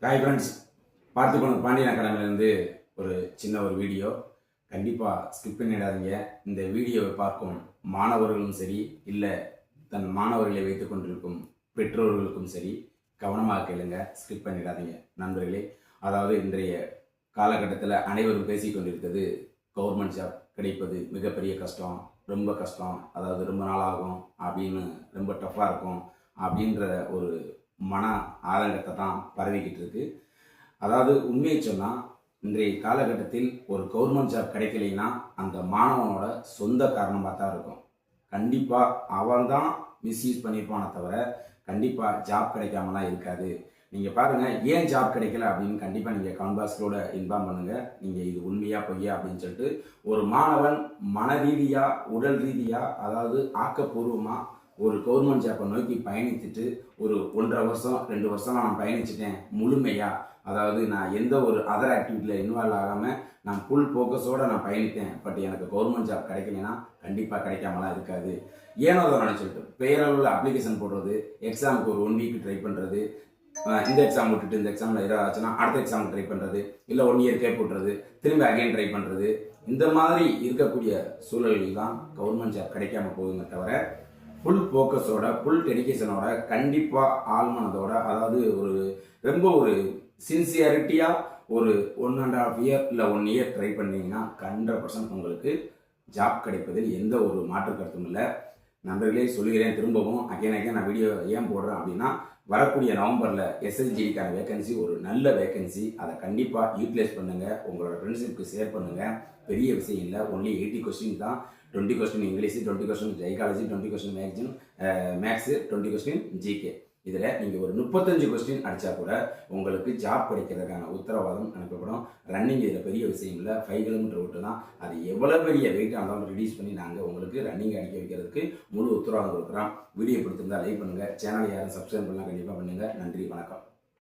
Hi friends, பார்த்துக்கணும் பாண்டியன் அகாடமிலேருந்து ஒரு சின்ன வீடியோ. கண்டிப்பாக ஸ்கிப் பண்ணிடாதீங்க. இந்த வீடியோவை பார்க்கும் மாணவர்களும் சரி, இல்லை தன் மாணவர்களை வைத்துக் கொண்டிருக்கும் பெற்றோர்களுக்கும் சரி, கவனமாக கேளுங்க, ஸ்கிப் பண்ணிடாதீங்க நண்பர்களே. அதாவது இன்றைய காலகட்டத்தில் அனைவரும் பேசி கொண்டிருக்கிறது கவர்மெண்ட் ஜாப் கிடைப்பது மிகப்பெரிய கஷ்டம், ரொம்ப கஷ்டம், அதாவது ரொம்ப நாள் ஆகும் அப்படின்னு, ரொம்ப டஃப்பாக இருக்கும் அப்படின்ற ஒரு மன ஆதங்கத்தை தான் பரவிக்கிட்டு இருக்கு. அதாவது உண்மையை சொன்னால் இன்றைய காலகட்டத்தில் ஒரு கவர்மெண்ட் ஜாப் கிடைக்கலைன்னா அந்த மாணவனோட சொந்த காரணமாக தான் இருக்கும். கண்டிப்பாக அவன் தான் மிஸ்யூஸ் பண்ணியிருப்பானே தவிர கண்டிப்பாக ஜாப் கிடைக்காமலாம் இருக்காது. நீங்கள் பாருங்கள், ஏன் ஜாப் கிடைக்கல அப்படின்னு கண்டிப்பாக நீங்கள் கமெண்ட் பாக்ஸோட இன்ஃபார்ம் பண்ணுங்கள். நீங்கள் இது உண்மையா பொய்யா அப்படின்னு சொல்லிட்டு ஒரு மாணவன் மன ரீதியாக, உடல் ரீதியாக, அதாவது ஆக்கப்பூர்வமாக ஒரு கவர்மெண்ட் ஜாப்பை நோக்கி பயணித்துட்டு ஒரு 1.5 வருஷம் 2 வருஷம் நான் பயணிச்சிட்டேன் முழுமையாக. அதாவது நான் எந்த ஒரு அதர் ஆக்டிவிட்டியில் இன்வால்வ் ஆகாமல் நான் ஃபுல் ஃபோக்கஸோடு நான் பயணித்தேன். பட் எனக்கு கவர்மெண்ட் ஜாப் கிடைக்கலைன்னா கண்டிப்பாக கிடைக்காமலாம் இருக்காது. ஏனோ அதை நினச்சிட்டு பேரளவில் அப்ளிகேஷன் போடுறது, எக்ஸாமுக்கு ஒரு 1 வீக் ட்ரை பண்ணுறது, இந்த எக்ஸாம் விட்டுட்டு இந்த எக்ஸாமில் ஏதாவது ஆச்சுன்னா அடுத்த எக்ஸாமுக்கு ட்ரை பண்ணுறது, இல்லை 1 இயர் கேப் விட்டுறது, திரும்பி அகைன் ட்ரை பண்ணுறது, இந்த மாதிரி இருக்கக்கூடிய சூழலில் தான் கவர்மெண்ட் ஜாப் கிடைக்காம போகுதுங்க தவிர ஃபுல் ஃபோக்கஸோட, ஃபுல் டெடிக்கேஷனோட, கண்டிப்பாக ஆழ்மனதோட, அதாவது ரொம்ப ஒரு சின்சியாரிட்டியாக ஒரு 1.5 இயர் இல்லை 1 இயர் ட்ரை பண்ணிங்கன்னா 100% உங்களுக்கு ஜாப் கிடைப்பதில் எந்த ஒரு மாற்று கருத்தும் இல்லை. நண்பர்களே சொல்லுகிறேன் திரும்பவும், அகைன் நான் வீடியோ ஏன் போடுறேன் அப்படின்னா, வரக்கூடிய நவம்பரில் எஸ்எஸ்ஜிடிக்கான வேகன்சி ஒரு நல்ல வேகன்சி. அதை கண்டிப்பாக யூட்டிலைஸ் பண்ணுங்கள், உங்களோட ஃப்ரெண்ட்ஸுக்கு ஷேர் பண்ணுங்கள். பெரிய விஷயம் இல்லை, ஒன்லி 80 கொஸ்டின் தான். 20 question English, 20 question psychology, 20 question maths, 20 question GK. இதில் நீங்கள் ஒரு 35 கொஸ்டின் அடித்தா கூட உங்களுக்கு ஜாப் கிடைக்கிறதுக்கான உத்தரவாதம் அனுப்பப்படும். ரன்னிங் இதில் பெரிய விஷயம் இல்லை, 5 கிலோமீட்டர் விட்டு தான். அது எவ்வளோ பெரிய வெயிட்டாக இருந்தாலும் ரிலீஸ் பண்ணி நாங்கள் உங்களுக்கு ரன்னிங் அடிக்க வைக்கிறதுக்கு முழு உத்தரவாதம் கொடுக்குறோம். வீடியோ பிடிச்சிருந்தால் லைக் பண்ணுங்கள், சேனலை யாரும் சப்ஸ்கிரைப் பண்ணலாம் கண்டிப்பாக பண்ணுங்கள். நன்றி, வணக்கம்.